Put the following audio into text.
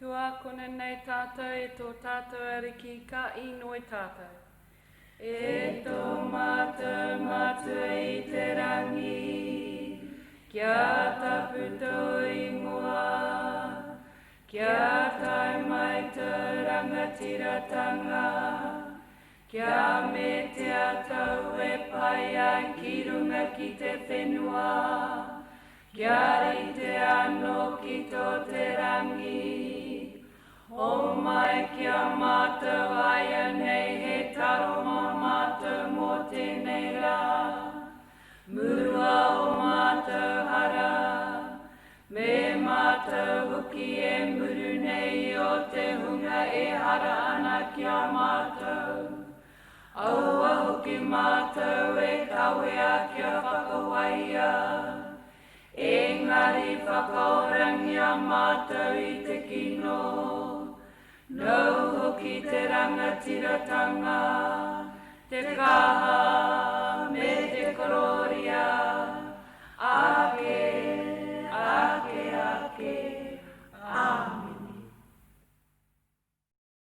Kua kona nei tātou e tō tātou ariki ka inoi tātou. E tō mātou mātua i te rangi, kia taputo i mua, kia tai mai te rangatiratanga, kia me te atau e pai ai ki runga ki te whenua, kia rite anō ki tō te rangi, o mai kia mātou aia nei he taro mō mātou mō tēnei rā. Murua o mātou hara, me mātou hoki e muru nei o te hunga e hara ana kia mātou. Aua hoki mātou e kawea kia whakawaia, engari whakaorangia mātou i te kino. Nau hoki te rangatiratanga, te kaha,